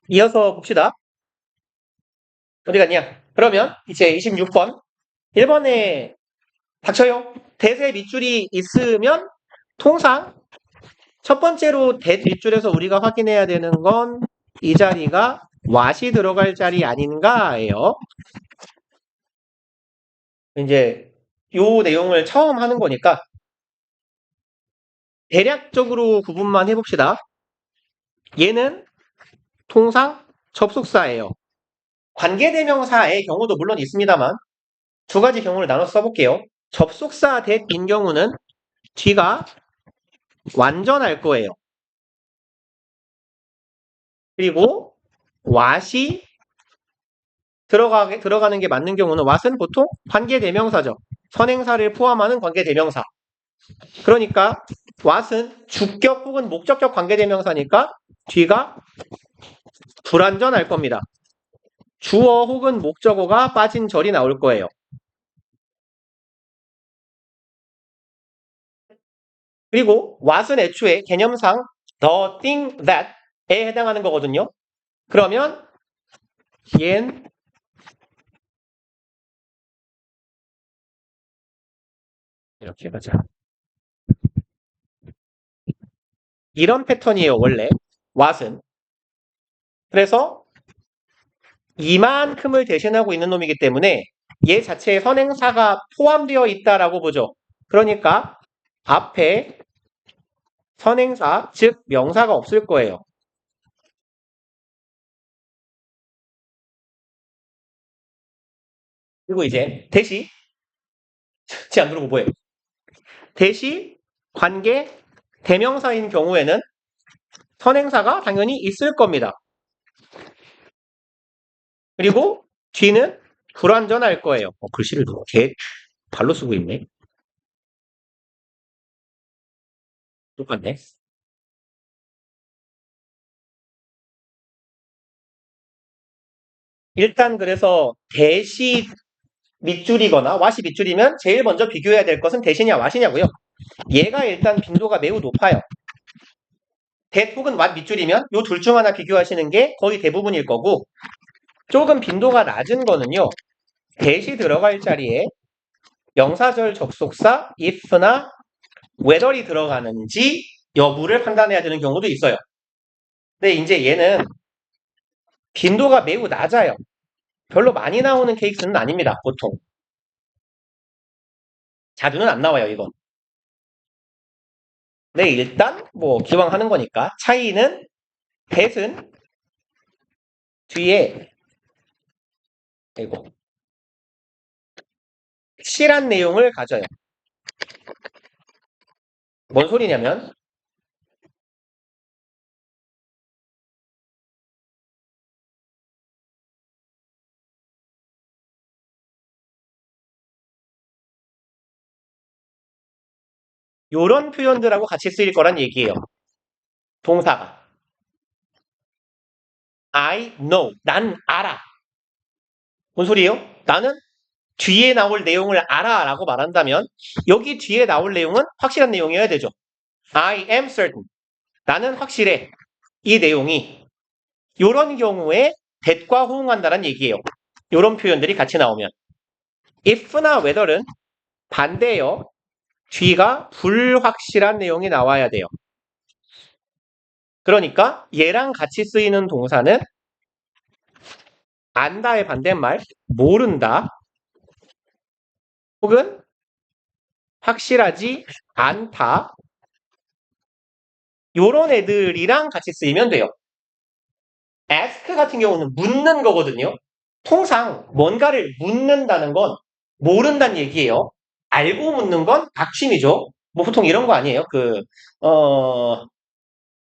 이어서 봅시다. 어디 갔냐? 그러면 이제 26번. 1번에 닥쳐요. 대세 밑줄이 있으면 통상 첫 번째로 대 밑줄에서 우리가 확인해야 되는 건 이 자리가 what이 들어갈 자리 아닌가예요. 이제 요 내용을 처음 하는 거니까 대략적으로 구분만 해봅시다. 얘는 통상 접속사예요. 관계대명사의 경우도 물론 있습니다만 두 가지 경우를 나눠서 써볼게요. 접속사 that인 경우는 뒤가 완전할 거예요. 그리고 what이 들어가는 게 맞는 경우는 what은 보통 관계대명사죠. 선행사를 포함하는 관계대명사. 그러니까 what은 주격 혹은 목적격 관계대명사니까 뒤가 불완전할 겁니다. 주어 혹은 목적어가 빠진 절이 나올 거예요. 그리고 what은 애초에 개념상 the thing that에 해당하는 거거든요. 그러면 얘는 이렇게 가자. 이런 패턴이에요, 원래. what은. 그래서 이만큼을 대신하고 있는 놈이기 때문에 얘 자체에 선행사가 포함되어 있다라고 보죠. 그러니까 앞에 선행사, 즉 명사가 없을 거예요. 그리고 이제 대시 안 누르고 뭐해? 대시 관계 대명사인 경우에는 선행사가 당연히 있을 겁니다. 그리고 뒤는 불완전할 거예요. 글씨를 개 발로 쓰고 있네. 똑같네. 일단 그래서 대시 밑줄이거나 what이 밑줄이면 제일 먼저 비교해야 될 것은 대시냐 what이냐고요. 얘가 일단 빈도가 매우 높아요. that 혹은 what 밑줄이면 이 둘 중 하나 비교하시는 게 거의 대부분일 거고 조금 빈도가 낮은 거는요. that이 들어갈 자리에 명사절 접속사 if나 whether이 들어가는지 여부를 판단해야 되는 경우도 있어요. 근데 이제 얘는 빈도가 매우 낮아요. 별로 많이 나오는 케이스는 아닙니다. 보통. 자주는 안 나와요, 이건. 네, 일단 뭐 기왕 하는 거니까 차이는 that은 뒤에 이거 실한 내용을 가져요. 뭔 소리냐면 요런 표현들하고 같이 쓰일 거란 얘기예요. 동사가 I know, 난 알아. 뭔 소리예요? 나는 뒤에 나올 내용을 알아 라고 말한다면 여기 뒤에 나올 내용은 확실한 내용이어야 되죠. I am certain. 나는 확실해. 이 내용이 요런 경우에 that과 호응한다는 얘기예요. 요런 표현들이 같이 나오면 if나 whether는 반대예요. 뒤가 불확실한 내용이 나와야 돼요. 그러니까 얘랑 같이 쓰이는 동사는 안다의 반대말 모른다 혹은 확실하지 않다 요런 애들이랑 같이 쓰이면 돼요. ask 같은 경우는 묻는 거거든요. 통상 뭔가를 묻는다는 건 모른다는 얘기예요. 알고 묻는 건 악취미죠. 뭐 보통 이런 거 아니에요.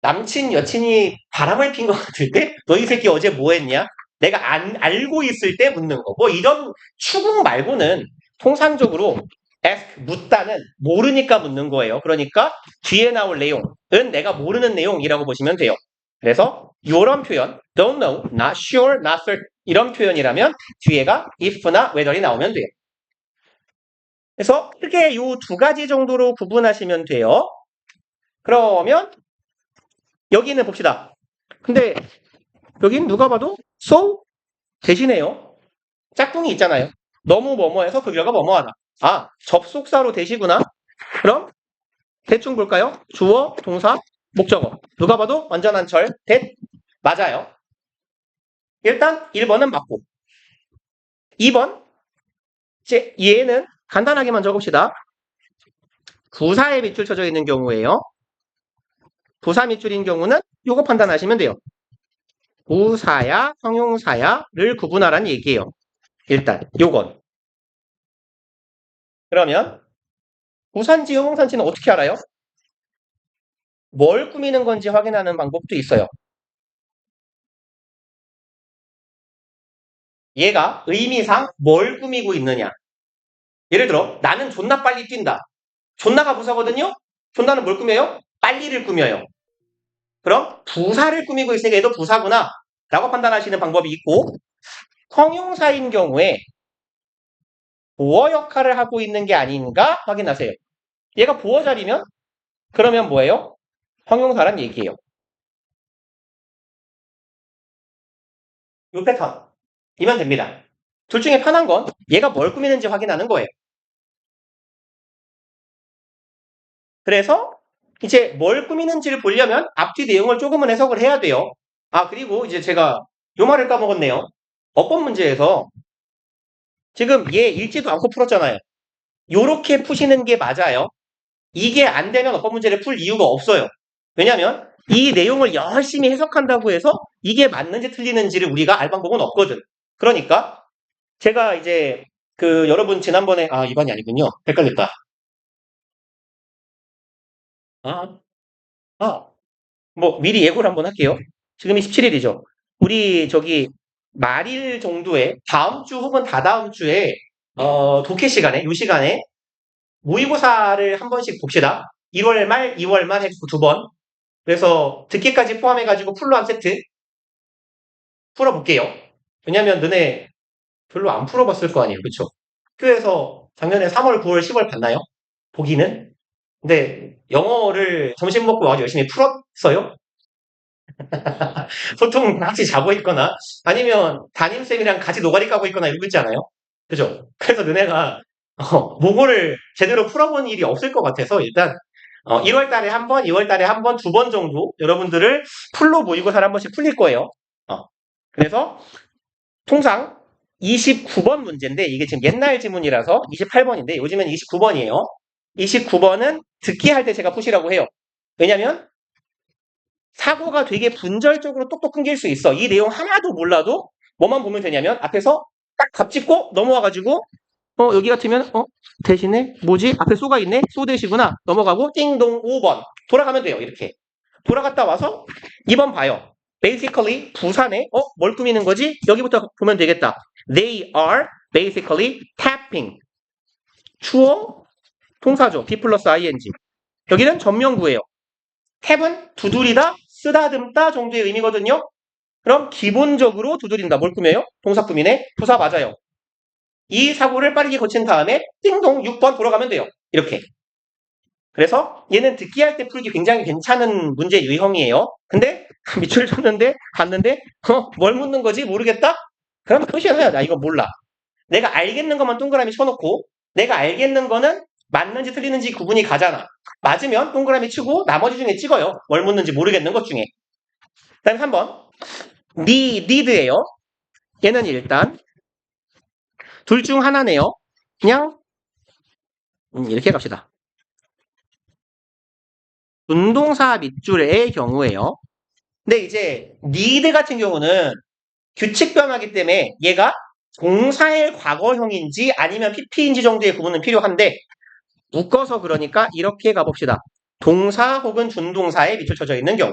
남친 여친이 바람을 핀 것 같을 때 너 이 새끼 어제 뭐 했냐? 내가 알고 있을 때 묻는 거. 뭐 이런 추궁 말고는 통상적으로 ask 묻다는 모르니까 묻는 거예요. 그러니까 뒤에 나올 내용은 내가 모르는 내용이라고 보시면 돼요. 그래서 이런 표현 don't know, not sure, not certain 이런 표현이라면 뒤에가 if나 whether이 나오면 돼요. 그래서 크게 이 두 가지 정도로 구분하시면 돼요. 그러면 여기는 봅시다. 근데 여긴 누가 봐도 so 대신에요. 짝꿍이 있잖아요. 너무 뭐뭐해서 그 결과 뭐뭐하다. 아, 접속사로 대시구나. 그럼 대충 볼까요? 주어, 동사, 목적어. 누가 봐도 완전한 철, that 맞아요. 일단 1번은 맞고 2번 얘는 간단하게만 적읍시다. 부사에 밑줄 쳐져 있는 경우에요. 부사 밑줄인 경우는 요거 판단하시면 돼요. 부사야, 형용사야를 구분하라는 얘기예요. 일단 요건. 그러면 부사인지 형용사인지는 어떻게 알아요? 뭘 꾸미는 건지 확인하는 방법도 있어요. 얘가 의미상 뭘 꾸미고 있느냐. 예를 들어 나는 존나 빨리 뛴다. 존나가 부사거든요. 존나는 뭘 꾸며요? 빨리를 꾸며요. 그럼 부사를 꾸미고 있으니까 얘도 부사구나 라고 판단하시는 방법이 있고, 형용사인 경우에 보어 역할을 하고 있는 게 아닌가 확인하세요. 얘가 보어 자리면 그러면 뭐예요? 형용사란 얘기예요. 요 패턴이면 됩니다. 둘 중에 편한 건 얘가 뭘 꾸미는지 확인하는 거예요. 그래서 이제 뭘 꾸미는지를 보려면 앞뒤 내용을 조금은 해석을 해야 돼요. 아, 그리고 이제 제가 요 말을 까먹었네요. 어법 문제에서 지금 얘 읽지도 않고 풀었잖아요. 요렇게 푸시는 게 맞아요. 이게 안 되면 어법 문제를 풀 이유가 없어요. 왜냐면 이 내용을 열심히 해석한다고 해서 이게 맞는지 틀리는지를 우리가 알 방법은 없거든. 그러니까 제가 이제 그 여러분 지난번에 이번이 아니군요. 헷갈렸다. 아, 아, 뭐 미리 예고를 한번 할게요. 지금이 17일이죠. 우리 저기 말일 정도에 다음 주 혹은 다다음 주에 독해 시간에 요 시간에 모의고사를 한 번씩 봅시다. 1월 말, 2월 말 해서 2번. 그래서 듣기까지 포함해가지고 풀로 한 세트 풀어볼게요. 왜냐면 너네 별로 안 풀어봤을 거 아니에요. 그쵸? 학교에서 작년에 3월, 9월, 10월 봤나요? 보기는? 근데 영어를 점심 먹고 와서 열심히 풀었어요? 보통 같이 자고 있거나 아니면 담임쌤이랑 같이 노가리 까고 있거나 이러고 있지 않아요? 그죠? 그래서 너네가 모고를 제대로 풀어본 일이 없을 것 같아서 일단 1월 달에 한 번, 2월 달에 한 번, 2번 정도 여러분들을 풀로 모의고사를 한 번씩 풀릴 거예요. 그래서 통상 29번 문제인데 이게 지금 옛날 지문이라서 28번인데 요즘엔 29번이에요. 29번은 듣기 할 때 제가 푸시라고 해요. 왜냐면 사고가 되게 분절적으로 똑똑 끊길 수 있어. 이 내용 하나도 몰라도 뭐만 보면 되냐면 앞에서 딱 갑짚고 넘어와가지고 여기 같으면 대신에 뭐지? 앞에 쏘가 있네? 쏘 대시구나. 넘어가고 띵동 5번 돌아가면 돼요. 이렇게 돌아갔다 와서 2번 봐요. Basically 부사네. 뭘 꾸미는 거지? 여기부터 보면 되겠다. They are basically tapping. 주어 동사죠. be 플러스 ing. 여기는 전명구예요. 탭은 두드리다, 쓰다듬다 정도의 의미거든요. 그럼 기본적으로 두드린다. 뭘 꾸며요? 동사 꾸미네. 부사 맞아요. 이 사고를 빠르게 고친 다음에 띵동 6번 돌아가면 돼요. 이렇게. 그래서 얘는 듣기할 때 풀기 굉장히 괜찮은 문제 유형이에요. 근데 밑줄 쳤는데 봤는데 뭘 묻는 거지 모르겠다? 그럼 표시해놔요. 나 이거 몰라. 내가 알겠는 것만 동그라미 쳐놓고 내가 알겠는 거는 맞는지 틀리는지 구분이 가잖아. 맞으면 동그라미 치고 나머지 중에 찍어요. 뭘 묻는지 모르겠는 것 중에. 그 다음에 3번 need예요. 얘는 일단 둘 중 하나네요. 그냥 이렇게 갑시다. 운동사 밑줄의 경우에요. 근데 이제 need 같은 경우는 규칙 변화기 때문에 얘가 동사의 과거형인지 아니면 PP인지 정도의 구분은 필요한데 묶어서 그러니까 이렇게 가봅시다. 동사 혹은 준동사에 밑줄 쳐져 있는 경우.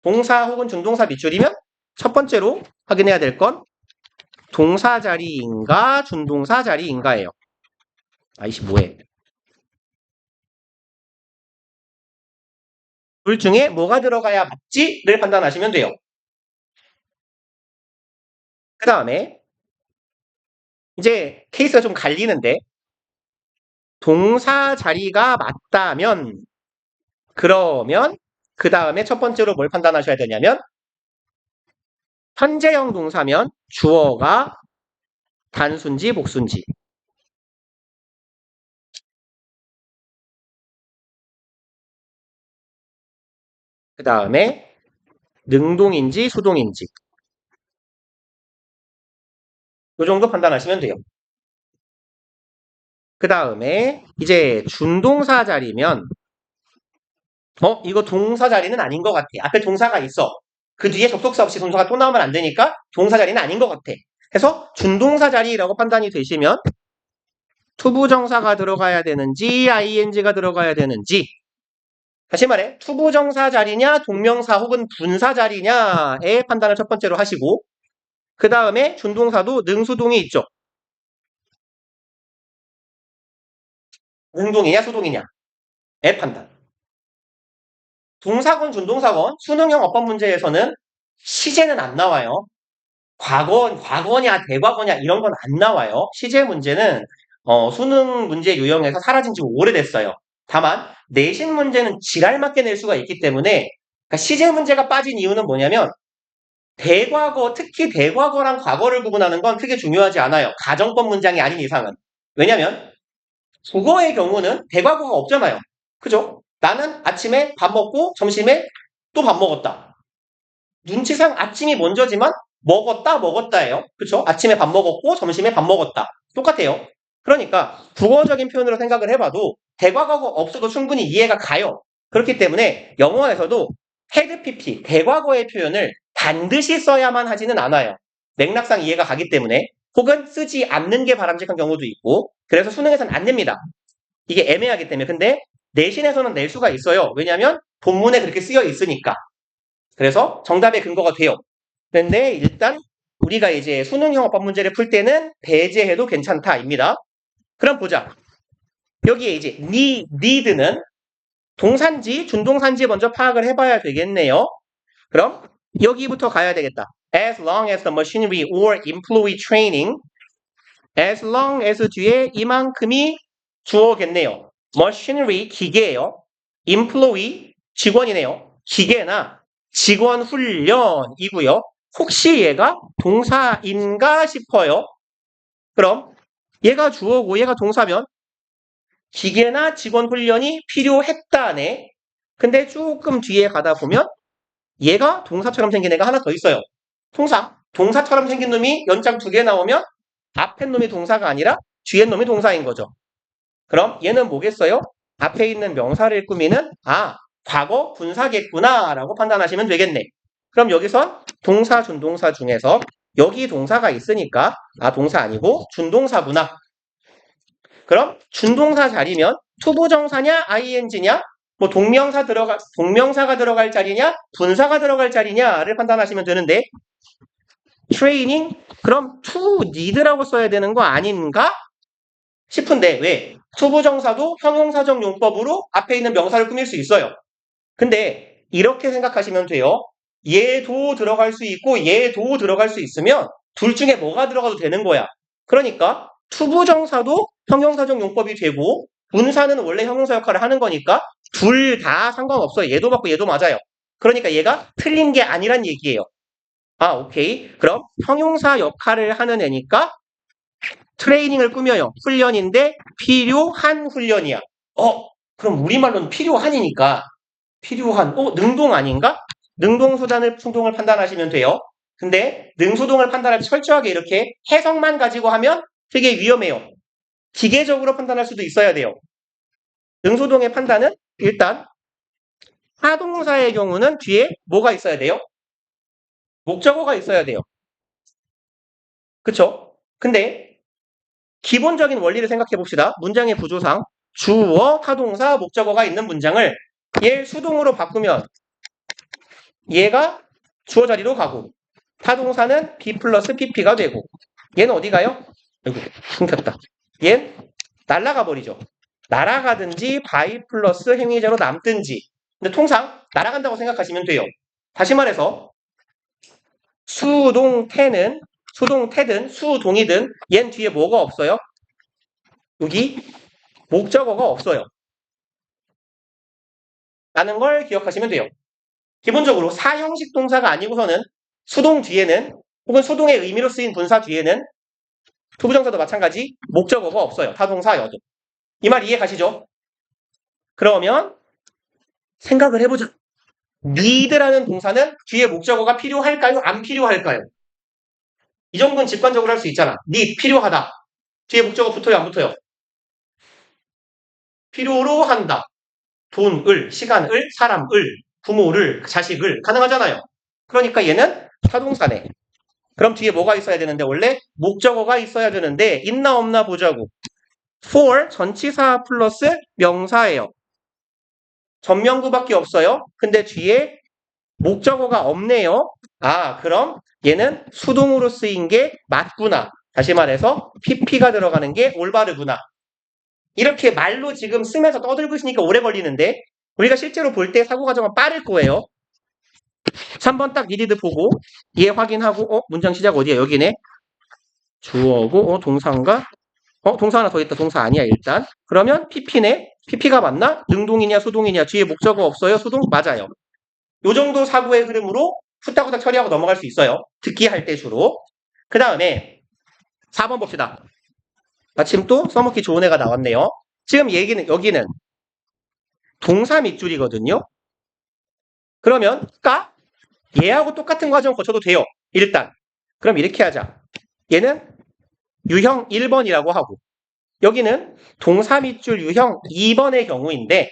동사 혹은 준동사 밑줄이면 첫 번째로 확인해야 될 건 동사 자리인가 준동사 자리인가예요. 아이씨 뭐해. 둘 중에 뭐가 들어가야 맞지를 판단하시면 돼요. 그 다음에 이제 케이스가 좀 갈리는데 동사 자리가 맞다면 그러면 그 다음에 첫 번째로 뭘 판단하셔야 되냐면 현재형 동사면 주어가 단수인지 복수인지. 그 다음에 능동인지 수동인지. 이 정도 판단하시면 돼요. 그 다음에 이제 준동사 자리면 이거 동사 자리는 아닌 것 같아. 앞에 동사가 있어. 그 뒤에 접속사 없이 동사가 또 나오면 안 되니까 동사 자리는 아닌 것 같아. 해서 준동사 자리라고 판단이 되시면 투부정사가 들어가야 되는지 ing가 들어가야 되는지, 다시 말해 투부정사 자리냐 동명사 혹은 분사 자리냐의 판단을 첫 번째로 하시고, 그 다음에 준동사도 능수동이 있죠. 능동이냐 수동이냐의 판단. 동사건 준동사건 수능형 어법 문제에서는 시제는 안 나와요. 과거냐 대과거냐 이런 건 안 나와요. 시제 문제는 수능 문제 유형에서 사라진 지 오래됐어요. 다만 내신 문제는 지랄맞게 낼 수가 있기 때문에, 그러니까 시제 문제가 빠진 이유는 뭐냐면 대과거, 특히 대과거랑 과거를 구분하는 건 크게 중요하지 않아요. 가정법 문장이 아닌 이상은. 왜냐면 국어의 경우는 대과거가 없잖아요. 그죠? 나는 아침에 밥 먹고 점심에 또 밥 먹었다. 눈치상 아침이 먼저지만 먹었다예요. 그쵸? 아침에 밥 먹었고 점심에 밥 먹었다. 똑같아요. 그러니까 국어적인 표현으로 생각을 해봐도 대과거가 없어도 충분히 이해가 가요. 그렇기 때문에 영어에서도 had pp, 대과거의 표현을 반드시 써야만 하지는 않아요. 맥락상 이해가 가기 때문에, 혹은 쓰지 않는 게 바람직한 경우도 있고, 그래서 수능에서는 안 냅니다. 이게 애매하기 때문에. 근데 내신에서는 낼 수가 있어요. 왜냐하면 본문에 그렇게 쓰여 있으니까. 그래서 정답의 근거가 돼요. 그런데 일단 우리가 이제 수능형 어법 문제를 풀 때는 배제해도 괜찮다입니다. 그럼 보자. 여기에 이제 need는 동사인지 준동사인지 먼저 파악을 해봐야 되겠네요. 그럼 여기부터 가야 되겠다. As long as the machinery or employee training. As long as 뒤에 이만큼이 주어겠네요. machinery 기계예요. employee 직원이네요. 기계나 직원 훈련이고요. 혹시 얘가 동사인가 싶어요. 그럼 얘가 주어고 얘가 동사면 기계나 직원 훈련이 필요했다네. 근데 조금 뒤에 가다 보면 얘가 동사처럼 생긴 애가 하나 더 있어요. 동사처럼 생긴 놈이 연장 2개 나오면 앞에 놈이 동사가 아니라 뒤에 놈이 동사인 거죠. 그럼 얘는 뭐겠어요? 앞에 있는 명사를 꾸미는 과거 분사겠구나 라고 판단하시면 되겠네. 그럼 여기선 동사 준동사 중에서 여기 동사가 있으니까 동사 아니고 준동사구나. 그럼 준동사 자리면 투부정사냐 ing냐, 뭐 동명사가 들어갈 자리냐 분사가 들어갈 자리냐를 판단하시면 되는데, 트레이닝 그럼 to need라고 써야 되는 거 아닌가 싶은데, 왜? 투부정사도 형용사적 용법으로 앞에 있는 명사를 꾸밀 수 있어요. 근데 이렇게 생각하시면 돼요. 얘도 들어갈 수 있고 얘도 들어갈 수 있으면 둘 중에 뭐가 들어가도 되는 거야. 그러니까 투부정사도 형용사적 용법이 되고 분사는 원래 형용사 역할을 하는 거니까 둘 다 상관없어요. 얘도 맞고 얘도 맞아요. 그러니까 얘가 틀린 게 아니란 얘기예요. 오케이. 그럼 형용사 역할을 하는 애니까 트레이닝을 꾸며요. 훈련인데 필요한 훈련이야. 그럼 우리말로는 필요한이니까 필요한, 능동 아닌가? 능동수단을 수동을 판단하시면 돼요. 근데 능수동을 판단할 때 철저하게 이렇게 해석만 가지고 하면 되게 위험해요. 기계적으로 판단할 수도 있어야 돼요. 능수동의 판단은 일단 하동사의 경우는 뒤에 뭐가 있어야 돼요? 목적어가 있어야 돼요. 그쵸? 근데 기본적인 원리를 생각해 봅시다. 문장의 구조상 주어, 타동사, 목적어가 있는 문장을 얘 수동으로 바꾸면 얘가 주어 자리로 가고 타동사는 B 플러스 PP가 되고, 얘는 어디 가요? 아이고, 숨겼다. 얘는 날아가 버리죠. 날아가든지 바이 플러스 행위자로 남든지. 근데 통상 날아간다고 생각하시면 돼요. 다시 말해서 수동태든 수동이든 얘는 뒤에 뭐가 없어요? 여기 목적어가 없어요. 라는 걸 기억하시면 돼요. 기본적으로 사형식 동사가 아니고서는 수동 뒤에는 혹은 수동의 의미로 쓰인 분사 뒤에는 투부정사도 마찬가지 목적어가 없어요. 타동사여도. 이 말 이해 가시죠? 그러면 생각을 해보자. need라는 동사는 뒤에 목적어가 필요할까요? 안 필요할까요? 이 정도는 직관적으로 할 수 있잖아. need, 필요하다. 뒤에 목적어 붙어요? 안 붙어요? 필요로 한다. 돈을, 시간을, 사람을, 부모를, 자식을 가능하잖아요. 그러니까 얘는 타동사네. 그럼 뒤에 뭐가 있어야 되는데 원래 목적어가 있어야 되는데 있나 없나 보자고. for 전치사 플러스 명사예요. 전명구밖에 없어요. 근데 뒤에 목적어가 없네요. 아, 그럼 얘는 수동으로 쓰인 게 맞구나. 다시 말해서 pp가 들어가는 게 올바르구나. 이렇게 말로 지금 쓰면서 떠들고 있으니까 오래 걸리는데 우리가 실제로 볼 때 사고 과정은 빠를 거예요. 3번 딱 니디드 보고 얘 확인하고 문장 시작 어디야? 여기네. 주어고 동사인가? 동사 하나 더 있다. 동사 아니야 일단. 그러면 pp네. pp가 맞나? 능동이냐 수동이냐? 뒤에 목적어 없어요? 수동? 맞아요. 요 정도 사고의 흐름으로 후딱후딱 처리하고 넘어갈 수 있어요. 듣기 할 때 주로. 그 다음에 4번 봅시다. 마침 또 써먹기 좋은 애가 나왔네요. 지금 여기는 동사 밑줄이거든요. 그러면 얘하고 똑같은 과정 거쳐도 돼요. 일단. 그럼 이렇게 하자. 얘는 유형 1번이라고 하고 여기는 동사 밑줄 유형 2번의 경우인데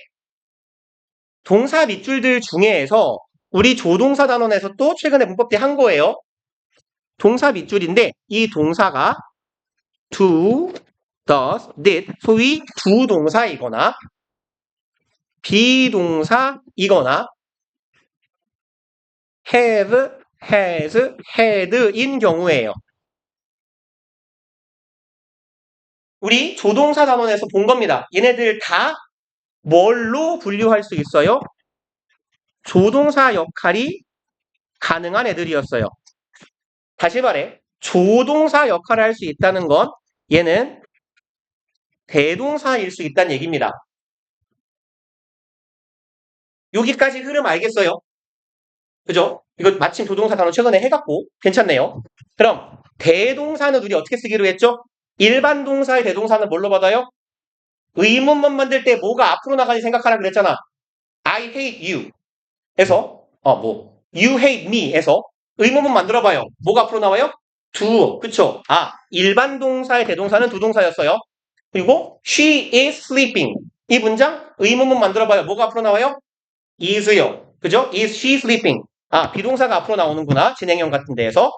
동사 밑줄들 중에서 우리 조동사 단원에서 또 최근에 문법대 한 거예요. 동사 밑줄인데 이 동사가 do, does, did 소위 부동사이거나 비동사이거나 have, has, had인 경우예요. 우리 조동사 단원에서 본 겁니다. 얘네들 다 뭘로 분류할 수 있어요? 조동사 역할이 가능한 애들이었어요. 다시 말해 조동사 역할을 할 수 있다는 건 얘는 대동사일 수 있다는 얘기입니다. 여기까지 흐름 알겠어요? 그죠? 이거 마침 조동사 단원 최근에 해갖고 괜찮네요. 그럼 대동사는 우리 어떻게 쓰기로 했죠? 일반 동사의 대동사는 뭘로 받아요? 의문문 만들 때 뭐가 앞으로 나가니 생각하라 그랬잖아. I hate you 에서 you hate me 에서 의문문 만들어봐요. 뭐가 앞으로 나와요? do. 그쵸? 일반 동사의 대동사는 두 동사였어요. 그리고 she is sleeping. 이 문장 의문문 만들어봐요. 뭐가 앞으로 나와요? is요. 그죠? is she sleeping. 비동사가 앞으로 나오는구나. 진행형 같은 데에서.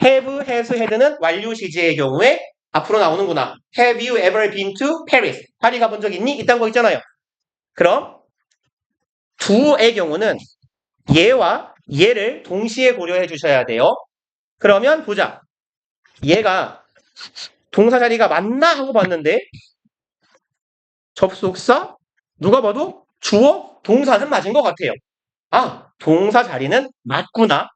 have, has, had는 완료 시제의 경우에 앞으로 나오는구나. Have you ever been to Paris? 파리 가본 적 있니? 이딴 거 있잖아요. 그럼 do의 경우는 얘와 얘를 동시에 고려해 주셔야 돼요. 그러면 보자. 얘가 동사 자리가 맞나 하고 봤는데 접속사 누가 봐도 주어 동사는 맞은 것 같아요. 동사 자리는 맞구나.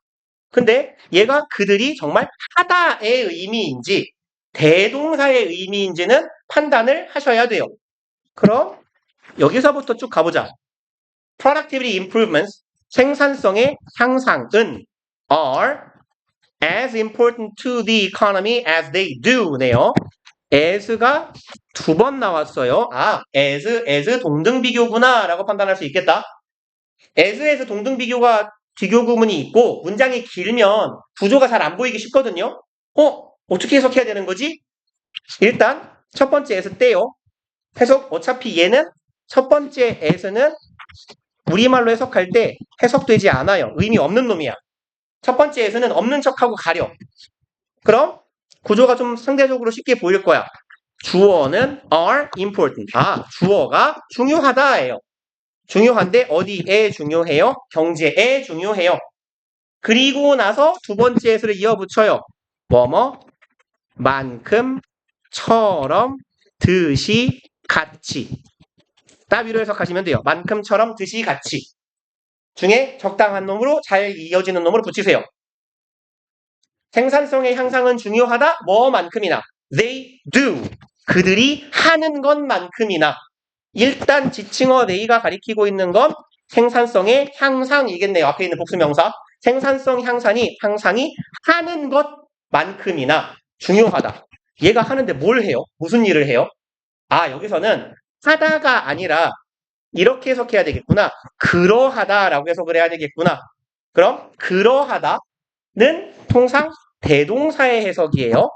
근데 얘가 그들이 정말 하다의 의미인지 대동사의 의미인지는 판단을 하셔야 돼요. 그럼 여기서부터 쭉 가보자. Productivity improvements, 생산성의 향상은 are as important to the economy as they do 네요. as가 두 번 나왔어요. as 동등비교구나 라고 판단할 수 있겠다. as 동등비교가 비교 구문이 있고 문장이 길면 구조가 잘 안 보이기 쉽거든요. 어떻게 해석해야 되는 거지? 일단 첫 번째 as 떼요. 해석 어차피 얘는 첫 번째 as는 우리말로 해석할 때 해석되지 않아요. 의미 없는 놈이야. 첫 번째 as는 없는 척하고 가려. 그럼 구조가 좀 상대적으로 쉽게 보일 거야. 주어는 are important. 주어가 중요하다예요. 중요한데 어디에 중요해요? 경제에 중요해요. 그리고 나서 두 번째 as를 이어 붙여요. 뭐뭐 만큼 처럼 듯이 같이 따위로 해석하시면 돼요. 만큼처럼 듯이 같이 중에 적당한 놈으로 잘 이어지는 놈으로 붙이세요. 생산성의 향상은 중요하다. 뭐만큼이나 they do 그들이 하는 것만큼이나 일단 지칭어 they가 가리키고 있는 건 생산성의 향상이겠네요. 앞에 있는 복수명사. 생산성 향상이 하는 것만큼이나 중요하다. 얘가 하는데 뭘 해요? 무슨 일을 해요? 아, 여기서는 하다가 아니라 이렇게 해석해야 되겠구나. 그러하다라고 해석을 해야 되겠구나. 그럼 그러하다는 통상 대동사의 해석이에요.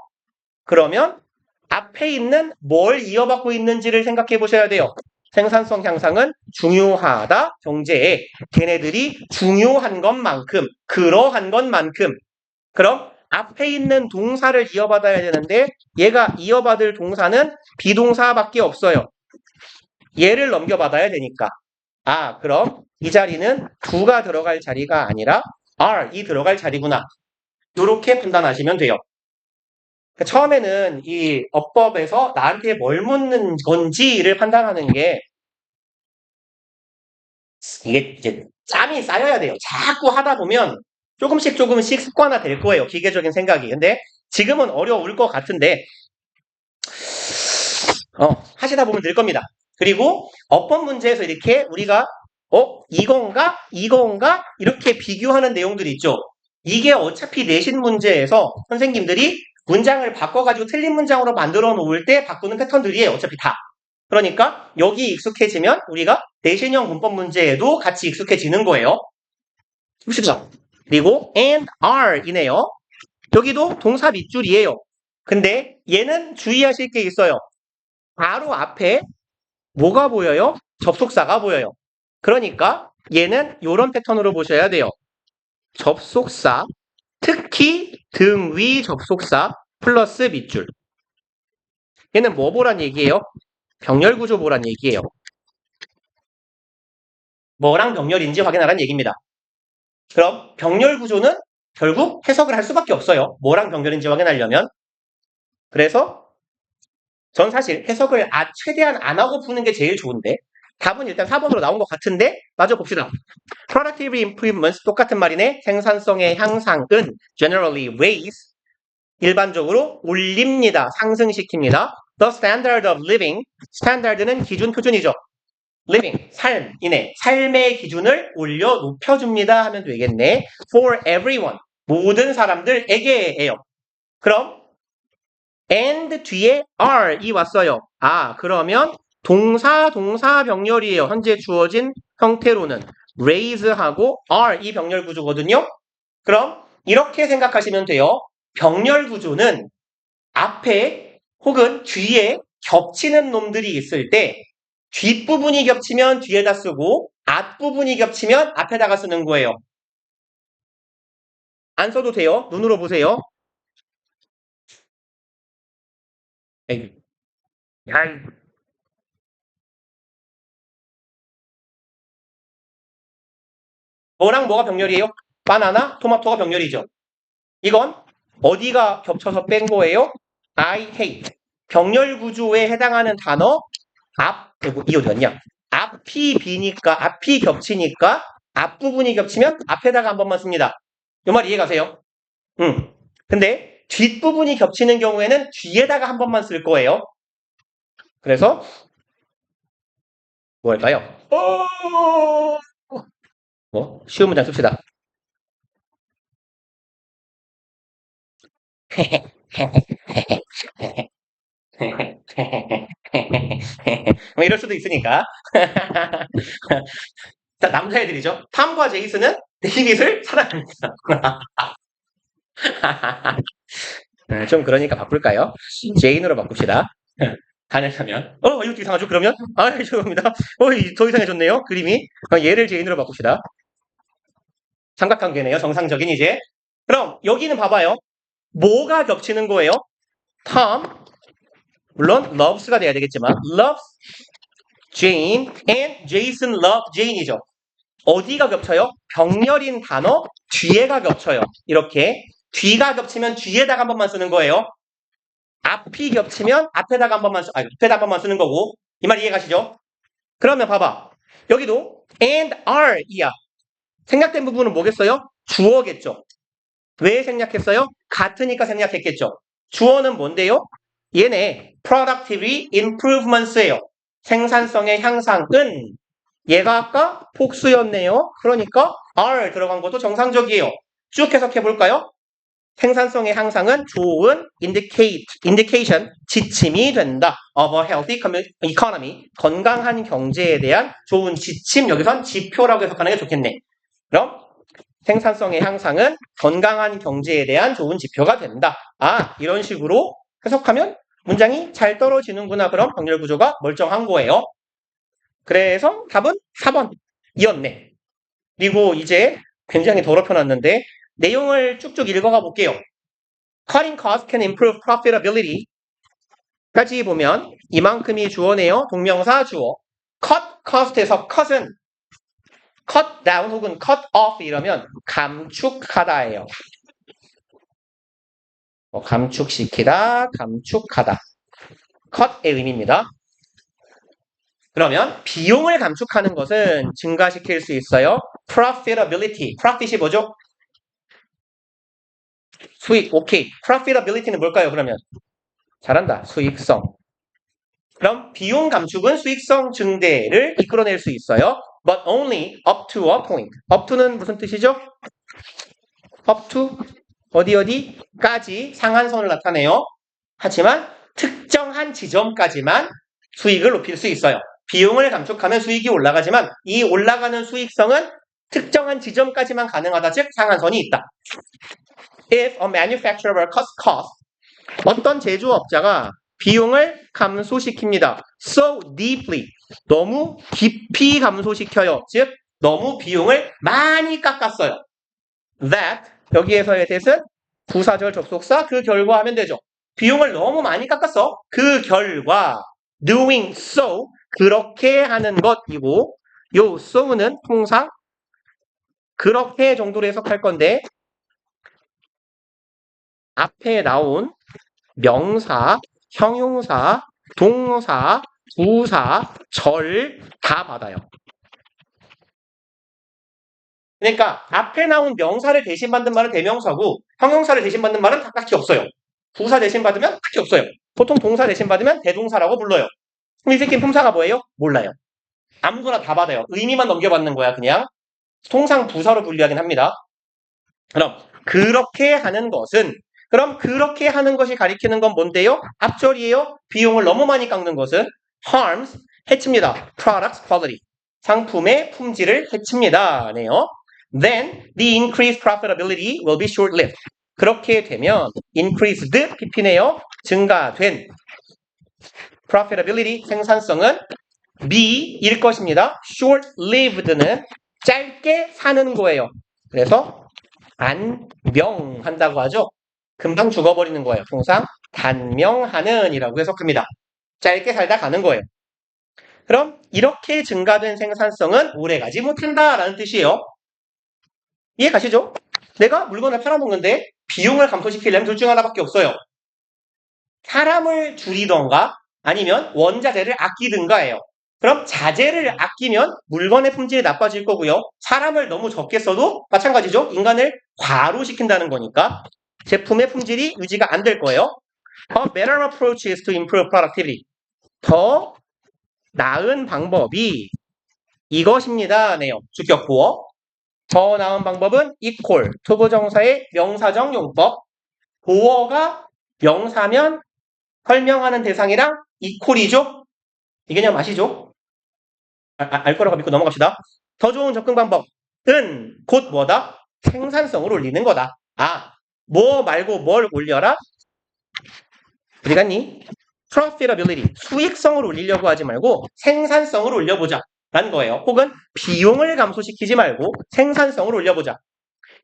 그러면 앞에 있는 뭘 이어받고 있는지를 생각해 보셔야 돼요. 생산성 향상은 중요하다 경제에 걔네들이 중요한 것만큼 그러한 것만큼 그럼 앞에 있는 동사를 이어받아야 되는데 얘가 이어받을 동사는 비동사밖에 없어요. 얘를 넘겨받아야 되니까 아 그럼 이 자리는 do가 들어갈 자리가 아니라 are이 들어갈 자리구나. 이렇게 판단하시면 돼요. 그러니까 처음에는 이 어법에서 나한테 뭘 묻는 건지를 판단하는 게 이게 이제 짬이 쌓여야 돼요. 자꾸 하다 보면 조금씩 습관화 될 거예요. 기계적인 생각이. 근데 지금은 어려울 것 같은데 하시다 보면 될 겁니다. 그리고 어법 문제에서 이렇게 우리가 이건가? 이렇게 비교하는 내용들이 있죠. 이게 어차피 내신 문제에서 선생님들이 문장을 바꿔가지고 틀린 문장으로 만들어 놓을 때 바꾸는 패턴들이에요. 어차피 다. 그러니까 여기 익숙해지면 우리가 내신형 문법 문제에도 같이 익숙해지는 거예요. 봅시다. 그리고 and are 이네요. 여기도 동사 밑줄이에요. 근데 얘는 주의하실 게 있어요. 바로 앞에 뭐가 보여요? 접속사가 보여요. 그러니까 얘는 이런 패턴으로 보셔야 돼요. 접속사, 특히 등 위 접속사 플러스 밑줄. 얘는 뭐 보란 얘기예요? 병렬 구조 보란 얘기예요. 뭐랑 병렬인지 확인하라는 얘기입니다. 그럼 병렬 구조는 결국 해석을 할 수밖에 없어요. 뭐랑 병렬인지 확인하려면. 그래서 전 사실 해석을 최대한 안 하고 푸는 게 제일 좋은데 답은 일단 4번으로 나온 것 같은데 마저 봅시다. Productivity improvements 똑같은 말이네. 생산성의 향상은 generally raise 일반적으로 올립니다. 상승시킵니다. The standard of living standard는 기준 표준이죠. living 삶이네. 삶의 기준을 올려 높여줍니다 하면 되겠네. For everyone 모든 사람들에게예요. 그럼 and 뒤에 are이 왔어요. 아 그러면 동사 병렬이에요. 현재 주어진 형태로는 raise하고 are 이 병렬 구조거든요. 그럼 이렇게 생각하시면 돼요. 병렬 구조는 앞에 혹은 뒤에 겹치는 놈들이 있을 때 뒷부분이 겹치면 뒤에다 쓰고 앞부분이 겹치면 앞에다가 쓰는 거예요. 안 써도 돼요. 눈으로 보세요. 에이. 야이. 뭐랑 뭐가 병렬이에요? 바나나, 토마토가 병렬이죠. 이건 어디가 겹쳐서 뺀 거예요? I hate. 병렬 구조에 해당하는 단어 이 어디였냐? 앞이 비니까 앞이 겹치니까 앞부분이 겹치면 앞에다가 한 번만 씁니다. 이 말 이해가세요? 근데 뒷부분이 겹치는 경우에는 뒤에다가 한 번만 쓸 거예요. 그래서 뭐 할까요? 쉬운 문장 씁시다. 뭐 이럴 수도 있으니까. 자, 남자애들이죠. 탐과 제이슨은 데이빗을 사랑합니다. 좀 그러니까 바꿀까요? 제인으로 바꿉시다. 가능하면. 이것도 이상하죠? 그러면? 죄송합니다. 더 이상해졌네요. 그림이. 얘를 제인으로 바꿉시다. 삼각관계네요. 정상적인 이제. 그럼 여기는 봐봐요. 뭐가 겹치는 거예요? Tom, 물론 loves가 돼야 되겠지만 loves Jane and Jason love Jane이죠. 어디가 겹쳐요? 병렬인 단어 뒤에가 겹쳐요. 이렇게 뒤가 겹치면 뒤에다가 한 번만 쓰는 거예요. 앞이 겹치면 앞에다가 한 번만 앞에다 한 번만 쓰는 거고 이 말 이해가시죠? 그러면 봐봐. 여기도 and are 이야. 생략된 부분은 뭐겠어요? 주어겠죠. 왜 생략했어요? 같으니까 생략했겠죠. 주어는 뭔데요? 얘네 productivity improvements예요. 생산성의 향상은 얘가 아까 복수였네요. 그러니까 are 들어간 것도 정상적이에요. 쭉 해석해 볼까요? 생산성의 향상은 좋은 indication, 지침이 된다. of a healthy economy, 건강한 경제에 대한 좋은 지침, 여기선 지표라고 해석하는 게 좋겠네. 그럼 생산성의 향상은 건강한 경제에 대한 좋은 지표가 된다. 아, 이런 식으로 해석하면 문장이 잘 떨어지는구나. 그럼 병렬 구조가 멀쩡한 거예요. 그래서 답은 4번이었네. 그리고 이제 굉장히 더럽혀놨는데 내용을 쭉쭉 읽어가 볼게요. Cutting costs can improve profitability. 까지 보면 이만큼이 주어네요. 동명사 주어. cut cost에서 cut은 cut down 혹은 cut off 이러면 감축하다예요. 감축시키다, 감축하다. cut의 의미입니다. 그러면 비용을 감축하는 것은 증가시킬 수 있어요. profitability. profit이 뭐죠? 수익. 오케이. profitability는 뭘까요? 그러면 잘한다. 수익성. 그럼 비용 감축은 수익성 증대를 이끌어낼 수 있어요. But only up to a point. up to는 무슨 뜻이죠? up to 어디까지 상한선을 나타내요. 하지만 특정한 지점까지만 수익을 높일 수 있어요. 비용을 감축하면 수익이 올라가지만 이 올라가는 수익성은 특정한 지점까지만 가능하다. 즉 상한선이 있다. If a manufacturer cuts costs, 어떤 제조업자가 비용을 감소시킵니다. So deeply, 너무 깊이 감소시켜요. 즉 너무 비용을 많이 깎았어요. That, 여기에서의 that은 부사절 접속사 그 결과 하면 되죠. 비용을 너무 많이 깎았어. 그 결과 doing so, 그렇게 하는 것이고 요 so는 통상 그렇게 정도로 해석할 건데 앞에 나온 명사, 형용사, 동사, 부사, 절 다 받아요. 그러니까 앞에 나온 명사를 대신 받는 말은 대명사고 형용사를 대신 받는 말은 딱히 없어요. 부사 대신 받으면 딱히 없어요. 보통 동사 대신 받으면 대동사라고 불러요. 그럼 이 새끼는 품사가 뭐예요? 몰라요. 아무거나 다 받아요. 의미만 넘겨받는 거야 그냥. 통상 부사로 분류하긴 합니다. 그럼 그렇게 하는 것은 그럼 그렇게 하는 것이 가리키는 건 뭔데요? 앞절이에요. 비용을 너무 많이 깎는 것은 harms, 해칩니다. product quality, 상품의 품질을 해칩니다. 네요. Then the increased profitability will be short-lived. 그렇게 되면 increased, pp네요. 증가된 profitability, 생산성은 be일 것입니다. short-lived는 짧게 사는 거예요. 그래서 안명한다고 하죠. 금방 죽어버리는 거예요. 통상 단명하는 이라고 해석합니다. 짧게 살다 가는 거예요. 그럼 이렇게 증가된 생산성은 오래가지 못한다라는 뜻이에요. 이해 가시죠? 내가 물건을 팔아먹는데 비용을 감소시키려면 둘 중 하나밖에 없어요. 사람을 줄이던가 아니면 원자재를 아끼든가예요. 그럼 자재를 아끼면 물건의 품질이 나빠질 거고요. 사람을 너무 적게 써도 마찬가지죠. 인간을 과로시킨다는 거니까 제품의 품질이 유지가 안 될 거예요. A better approach is to improve productivity. 더 나은 방법이 이것입니다. 네요. 주격 보어. 더 나은 방법은 equal. 투부정사의 명사적 용법. 보어가 명사면 설명하는 대상이랑 equal이죠. 이 개념 아시죠? 알 거라고 믿고 넘어갑시다. 더 좋은 접근 방법은 곧 뭐다? 생산성을 올리는 거다. 아, 뭐 말고 뭘 올려라? 어디 갔니? profitability, 수익성을 올리려고 하지 말고 생산성을 올려보자 라는 거예요. 혹은 비용을 감소시키지 말고 생산성을 올려보자.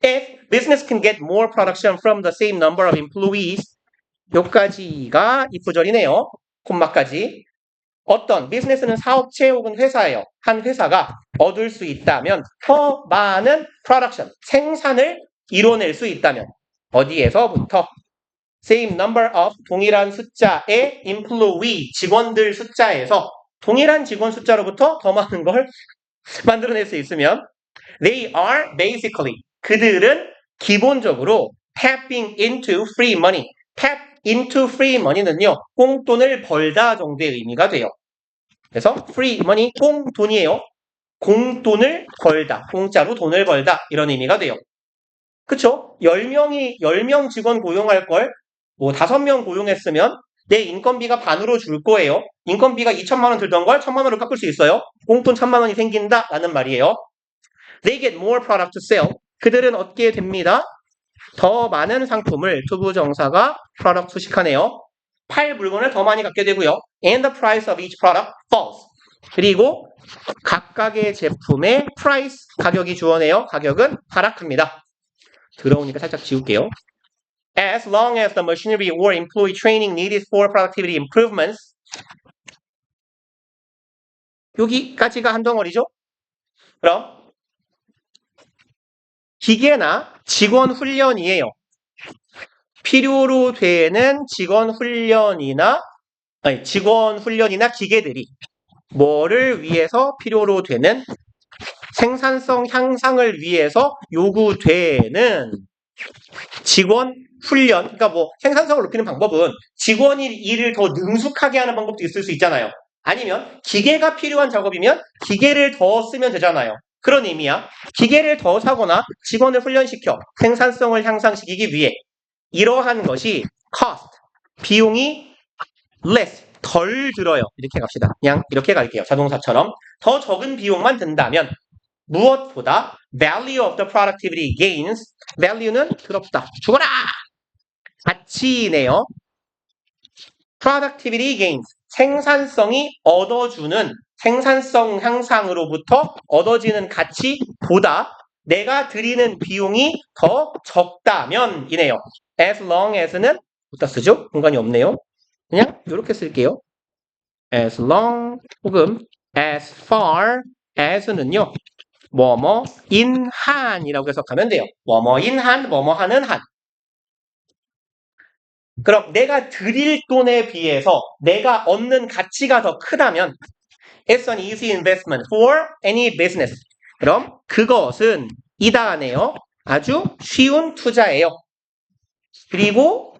If business can get more production from the same number of employees, 여기까지가 if 구절이네요. 콤마까지. 어떤 비즈니스는 사업체 혹은 회사예요. 한 회사가 얻을 수 있다면 더 많은 프로덕션, 생산을 이뤄낼 수 있다면 어디에서부터? same number of 동일한 숫자의 employee, 직원들 숫자에서 동일한 직원 숫자로부터 더 많은 걸 만들어낼 수 있으면 they are basically, 그들은 기본적으로 tapping into free money. tap into free money는요, 꽁돈을 벌다 정도의 의미가 돼요. 그래서 free money, 꽁돈이에요. 공돈을 벌다. 공짜로 돈을 벌다. 이런 의미가 돼요. 그쵸? 10명 직원 고용할 걸, 뭐 5명 고용했으면 내 인건비가 반으로 줄 거예요. 인건비가 2천만 원 들던 걸 1천만 원으로 깎을 수 있어요. 공돈 1천만 원이 생긴다. 라는 말이에요. They get more product to sell. 그들은 얻게 됩니다. 더 많은 상품을 투부정사가 product 수식하네요. 팔 물건을 더 많이 갖게 되고요. And the price of each product falls. 그리고 각각의 제품의 price, 가격이 주어네요. 가격은 하락합니다. 들어오니까 살짝 지울게요. As long as the machinery or employee training needed for productivity improvements. 여기까지가 한 덩어리죠? 그럼 기계나 직원 훈련이에요. 필요로 되는 직원 훈련이나 기계들이 뭐를 위해서 필요로 되는 생산성 향상을 위해서 요구되는 직원 훈련, 그러니까 뭐 생산성을 높이는 방법은 직원이 일을 더 능숙하게 하는 방법도 있을 수 있잖아요. 아니면 기계가 필요한 작업이면 기계를 더 쓰면 되잖아요. 그런 의미야. 기계를 더 사거나 직원을 훈련시켜 생산성을 향상시키기 위해 이러한 것이 cost, 비용이 less, 덜 들어요. 이렇게 갑시다. 그냥 이렇게 갈게요. 자동사처럼. 더 적은 비용만 든다면 무엇보다 value of the productivity gains, value는 더럽다. 죽어라! 가치네요. productivity gains, 생산성이 얻어주는 생산성 향상으로부터 얻어지는 가치보다 내가 들이는 비용이 더 적다면 이네요. as long as는 어디다 쓰죠? 공간이 없네요. 그냥 이렇게 쓸게요. as long 혹은 as far as는요. 뭐뭐인 한이라고 해석하면 돼요. 뭐뭐인 한, 뭐뭐하는 한. 그럼 내가 들일 돈에 비해서 내가 얻는 가치가 더 크다면 It's an easy investment for any business. 그럼 그것은 이다네요. 아주 쉬운 투자예요. 그리고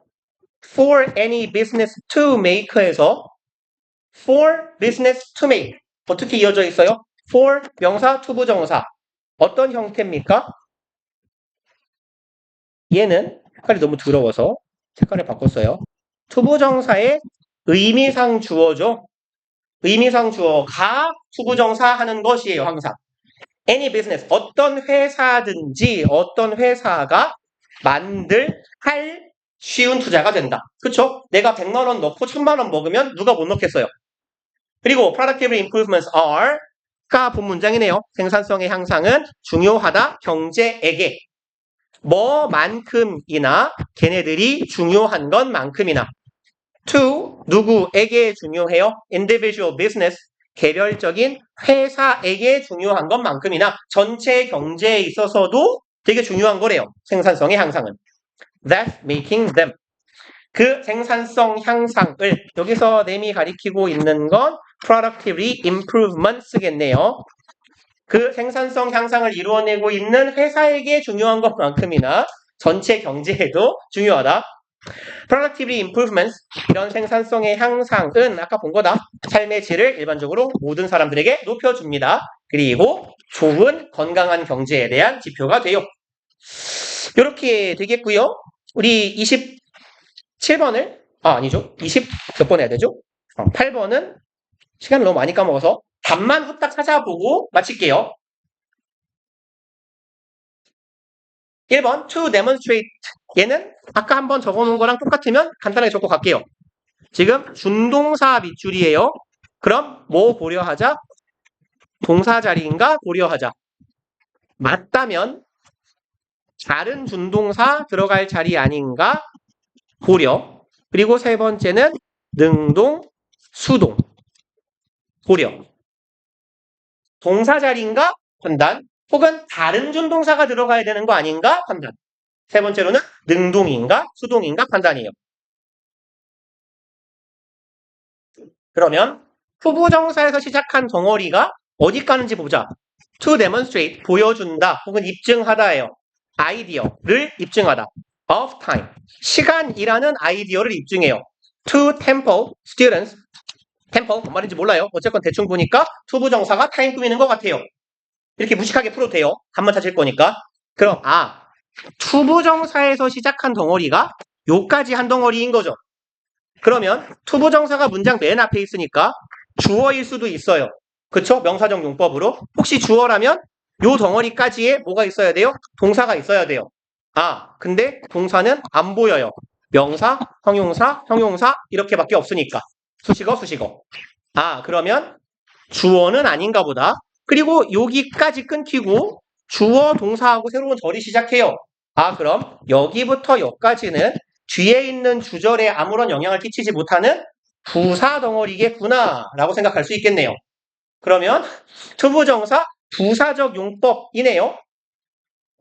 for any business to make에서 for business to make 어떻게 이어져 있어요? for 명사 투부정사 어떤 형태입니까? 얘는 색깔이 너무 더러워서 색깔을 바꿨어요. 투부정사의 의미상 주어죠. 의미상 주어가 투부정사 하는 것이에요. 항상. any business 어떤 회사든지 어떤 회사가 할 쉬운 투자가 된다. 그쵸? 내가 100만 원 넣고 1000만 원 먹으면 누가 못 넣겠어요. 그리고 productivity improvements are 가 본문장이네요. 생산성의 향상은 중요하다. 경제에게 뭐만큼이나 걔네들이 중요한 것만큼이나 to 누구에게 중요해요? individual business 개별적인 회사에게 중요한 것만큼이나 전체 경제에 있어서도 되게 중요한 거래요. 생산성의 향상은. That's making them. 그 생산성 향상을 여기서 램이 가리키고 있는 건 productivity improvement 쓰겠네요. 그 생산성 향상을 이루어내고 있는 회사에게 중요한 것만큼이나 전체 경제에도 중요하다. productivity improvements 이런 생산성의 향상은 아까 본 거다. 삶의 질을 일반적으로 모든 사람들에게 높여줍니다. 그리고 좋은 건강한 경제에 대한 지표가 돼요. 이렇게 되겠고요. 우리 27번을 아니죠. 20 몇 번 해야 되죠? 8번은 시간을 너무 많이 까먹어서 답만 후딱 찾아보고 마칠게요. 1번 to demonstrate 얘는 아까 한번 적어놓은 거랑 똑같으면 간단하게 적고 갈게요. 지금 준동사 밑줄이에요. 그럼 뭐 고려하자? 동사 자리인가 고려하자. 맞다면 다른 준동사 들어갈 자리 아닌가 고려. 그리고 세 번째는 능동, 수동 고려. 동사 자리인가 판단. 혹은 다른 준동사가 들어가야 되는 거 아닌가 판단. 세 번째로는 능동인가 수동인가 판단이에요. 그러면 후보정사에서 시작한 덩어리가 어디 가는지 보자. to demonstrate 보여준다 혹은 입증하다예요. 아이디어를 입증하다. of time 시간이라는 아이디어를 입증해요. to temple students temple 뭔 말인지 몰라요. 어쨌건 대충 보니까 투부정사가 타임 꾸미는 것 같아요. 이렇게 무식하게 풀어도 돼요. 답만 찾을 거니까. 그럼 투부정사에서 시작한 덩어리가 요까지 한 덩어리인 거죠. 그러면 투부정사가 문장 맨 앞에 있으니까 주어일 수도 있어요. 그쵸? 명사적 용법으로. 혹시 주어라면 요 덩어리까지에 뭐가 있어야 돼요? 동사가 있어야 돼요. 근데 동사는 안 보여요. 명사, 형용사, 형용사 이렇게밖에 없으니까. 수식어, 수식어. 그러면 주어는 아닌가 보다. 그리고 여기까지 끊기고 주어, 동사하고 새로운 절이 시작해요. 그럼 여기부터 여기까지는 뒤에 있는 주절에 아무런 영향을 끼치지 못하는 부사 덩어리겠구나 라고 생각할 수 있겠네요. 그러면 투부정사 부사적 용법이네요.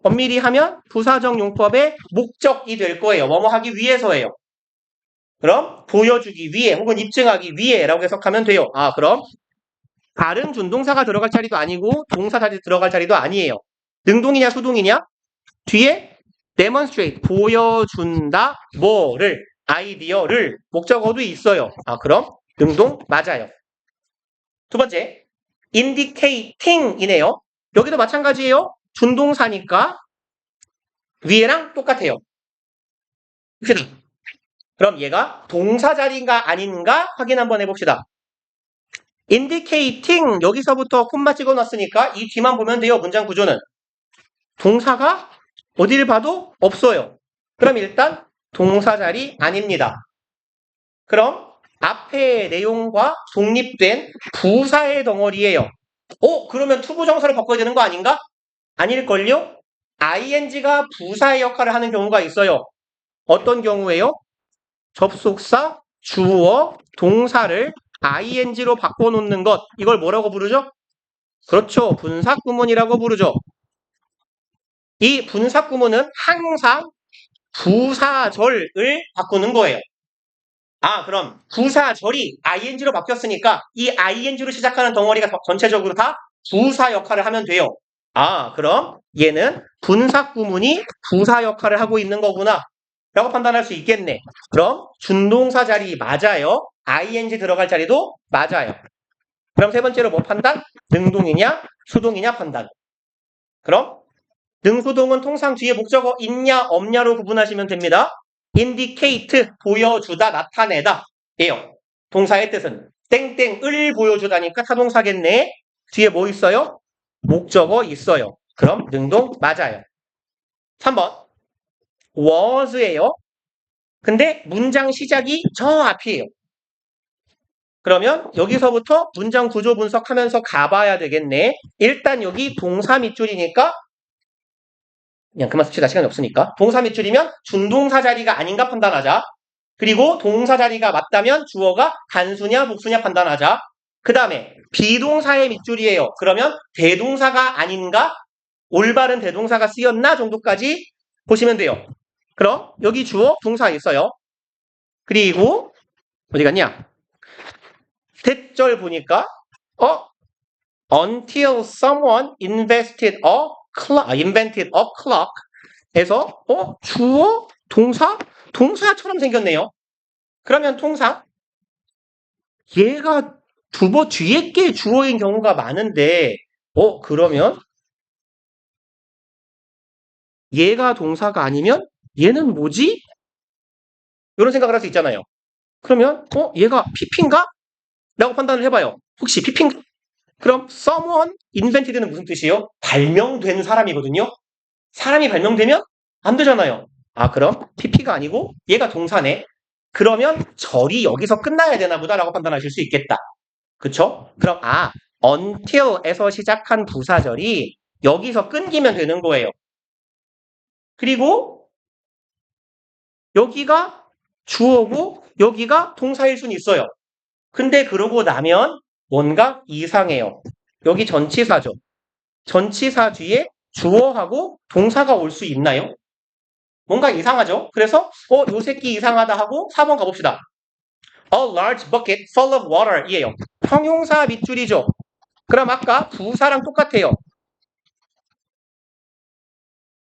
엄밀히 하면 부사적 용법의 목적이 될 거예요. 뭐뭐 하기 위해서예요. 그럼 보여주기 위해 혹은 입증하기 위해라고 해석하면 돼요. 그럼 다른 준동사가 들어갈 자리도 아니고 동사 자리 들어갈 자리도 아니에요. 능동이냐 수동이냐? 뒤에 demonstrate 보여준다 뭐를 아이디어를 목적어도 있어요. 그럼 능동 맞아요. 두 번째 indicating이네요. 여기도 마찬가지예요. 준동사니까 위에랑 똑같아요. 그럼 얘가 동사 자리인가 아닌가 확인 한번 해봅시다. indicating 여기서부터 콤마 찍어놨으니까 이 뒤만 보면 돼요. 문장 구조는. 동사가 어디를 봐도 없어요. 그럼 일단 동사 자리 아닙니다. 그럼 앞의 내용과 독립된 부사의 덩어리예요. 그러면 투부정사를 바꿔야 되는 거 아닌가? 아닐걸요? ing가 부사의 역할을 하는 경우가 있어요. 어떤 경우에요? 접속사, 주어, 동사를 ing로 바꿔놓는 것. 이걸 뭐라고 부르죠? 그렇죠. 분사구문이라고 부르죠. 이 분사구문은 항상 부사절을 바꾸는 거예요. 그럼 부사절이 ing로 바뀌었으니까 이 ing로 시작하는 덩어리가 전체적으로 다 부사 역할을 하면 돼요. 그럼 얘는 분사구문이 부사 역할을 하고 있는 거구나 라고 판단할 수 있겠네. 그럼 준동사 자리 맞아요. ing 들어갈 자리도 맞아요. 그럼 세 번째로 뭐 판단? 능동이냐 수동이냐 판단. 그럼 능수동은 통상 뒤에 목적어 있냐 없냐로 구분하시면 됩니다. indicate 보여주다 나타내다 예요. 동사의 뜻은 땡땡을 보여주다니까 타동사겠네. 뒤에 뭐 있어요? 목적어 있어요. 그럼 능동 맞아요. 3번 was예요. 근데 문장 시작이 저 앞이에요. 그러면 여기서부터 문장 구조 분석하면서 가봐야 되겠네. 일단 여기 동사 밑줄이니까 그냥 그만 씁시다. 시간이 없으니까. 동사 밑줄이면 준동사 자리가 아닌가 판단하자. 그리고 동사 자리가 맞다면 주어가 단수냐 복수냐 판단하자. 그 다음에 비동사의 밑줄이에요. 그러면 대동사가 아닌가? 올바른 대동사가 쓰였나? 정도까지 보시면 돼요. 그럼 여기 주어 동사 있어요. 그리고 어디 갔냐? 대절 보니까 until someone invented a clock 에서 주어 동사 동사처럼 생겼네요. 그러면 통상 얘가 뒤에 게 주어인 경우가 많은데 그러면 얘가 동사가 아니면 얘는 뭐지? 이런 생각을 할 수 있잖아요. 그러면 얘가 PP인가? 라고 판단을 해봐요. 혹시 PP인가? 그럼 someone invented는 무슨 뜻이에요? 발명된 사람이거든요. 사람이 발명되면 안 되잖아요. 그럼 PP가 아니고 얘가 동사네. 그러면 절이 여기서 끝나야 되나 보다라고 판단하실 수 있겠다. 그쵸? 그럼 until에서 시작한 부사절이 여기서 끊기면 되는 거예요. 그리고 여기가 주어고 여기가 동사일 수는 있어요. 근데 그러고 나면 뭔가 이상해요. 여기 전치사죠. 전치사 뒤에 주어하고 동사가 올 수 있나요? 뭔가 이상하죠? 그래서 요 새끼 이상하다 하고 4번 가봅시다. A large bucket full of water 이에요. 형용사 밑줄이죠. 그럼 아까 부사랑 똑같아요.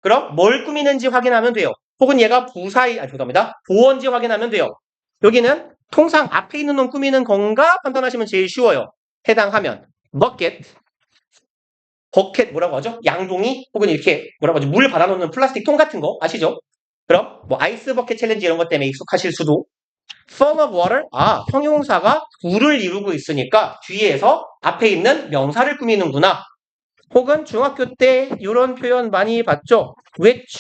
그럼 뭘 꾸미는지 확인하면 돼요. 혹은 얘가 죄송합니다. 보어인지 확인하면 돼요. 여기는 통상 앞에 있는 놈 꾸미는 건가 판단하시면 제일 쉬워요. 해당하면 bucket 버켓 뭐라고 하죠? 양동이 혹은 이렇게 뭐라고 하죠? 물 받아놓는 플라스틱 통 같은 거 아시죠? 그럼 뭐 아이스 버켓 챌린지 이런 것 때문에 익숙하실 수도. full of water, 형용사가 부를 이루고 있으니까 뒤에서 앞에 있는 명사를 꾸미는구나. 혹은 중학교 때 이런 표현 많이 봤죠? which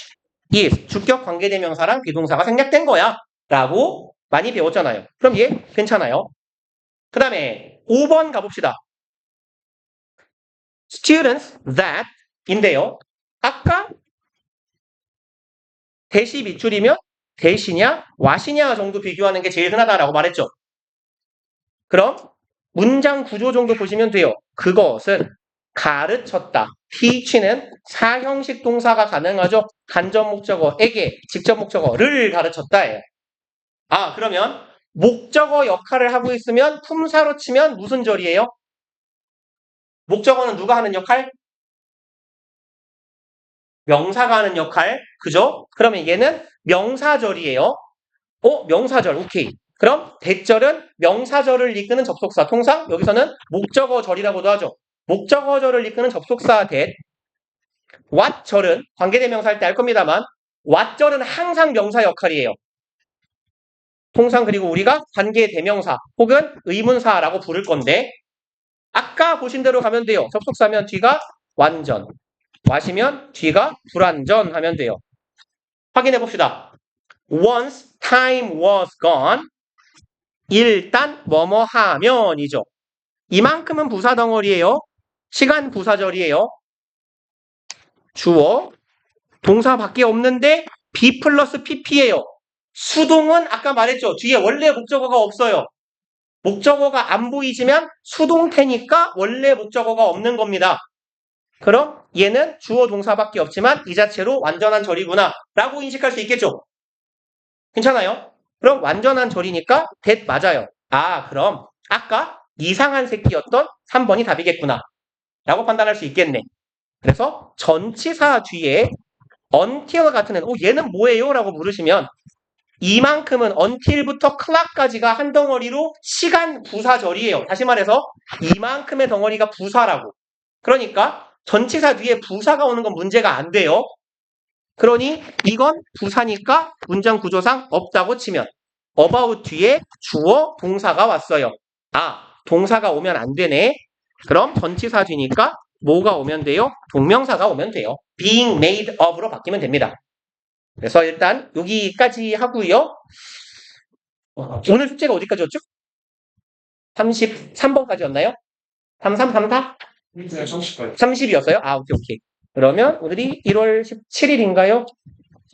is 주격 관계대명사랑 비동사가 생략된 거야 라고 많이 배웠잖아요. 그럼 얘 괜찮아요. 그 다음에 5번 가봅시다. students that 인데요. 아까 대시 밑줄이면 대시냐 와시냐 정도 비교하는 게 제일 흔하다라고 말했죠. 그럼 문장 구조 정도 보시면 돼요. 그것은 가르쳤다. teach는 사형식 동사가 가능하죠. 간접 목적어에게 직접 목적어를 가르쳤다예요. 그러면 목적어 역할을 하고 있으면 품사로 치면 무슨 절이에요? 목적어는 누가 하는 역할? 명사가 하는 역할. 그죠? 그러면 얘는 명사절이에요. 명사절. 오케이. 그럼 대절은 명사절을 이끄는 접속사. 통상 여기서는 목적어절이라고도 하죠. 목적어절을 이끄는 접속사 that. what절은 관계대명사 할 때 알 겁니다만 what절은 항상 명사 역할이에요. 통상 그리고 우리가 관계대명사 혹은 의문사라고 부를 건데 아까 보신 대로 가면 돼요. 접속사면 뒤가 완전, what이면 뒤가 불완전 하면 돼요. 확인해 봅시다. Once time was gone. 일단 뭐뭐 하면이죠. 이만큼은 부사 덩어리예요. 시간 부사절이에요. 주어, 동사밖에 없는데 be 플러스 pp예요. 수동은 아까 말했죠. 뒤에 원래 목적어가 없어요. 목적어가 안 보이지만 수동태니까 원래 목적어가 없는 겁니다. 그럼 얘는 주어 동사밖에 없지만 이 자체로 완전한 절이구나 라고 인식할 수 있겠죠. 괜찮아요? 그럼 완전한 절이니까 that 맞아요. 그럼 아까 이상한 새끼였던 3번이 답이겠구나 라고 판단할 수 있겠네. 그래서 전치사 뒤에 until 같은 애는 얘는 뭐예요? 라고 물으시면 이만큼은 until부터 clock까지가 한 덩어리로 시간 부사절이에요. 다시 말해서 이만큼의 덩어리가 부사라고. 그러니까 전치사 뒤에 부사가 오는 건 문제가 안 돼요. 그러니 이건 부사니까 문장 구조상 없다고 치면 about 뒤에 주어 동사가 왔어요. 동사가 오면 안 되네. 그럼 전치사 뒤니까 뭐가 오면 돼요? 동명사가 오면 돼요. being made of로 바뀌면 됩니다. 그래서 일단 여기까지 하고요. 오늘 숙제가 어디까지였죠? 33번까지였나요? 33, 34? 네, 30까지. 30이었어요? 오케이. 그러면 오늘이 1월 17일인가요?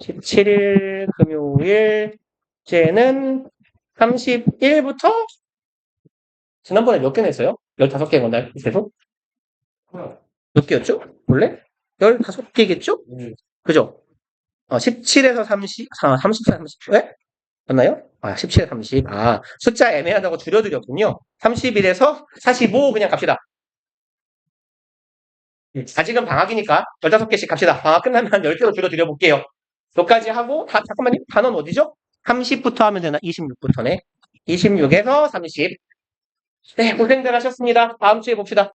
17일 금요일 째는 31부터 지난번에 몇 개 냈어요? 15개 건가요? 계속? 몇 개였죠? 원래? 15개겠죠? 그죠? 17에서 30, 34, 30, 왜? 맞나요? 17, 30. 숫자 애매하다고 줄여드렸군요. 31에서 45 그냥 갑시다. 아직은 방학이니까 15개씩 갑시다. 방학 끝나면 10개로 줄여드려볼게요. 여기까지 하고, 잠깐만요. 단원 어디죠? 30부터 하면 되나? 26부터네. 26에서 30. 네, 고생들 하셨습니다. 다음 주에 봅시다.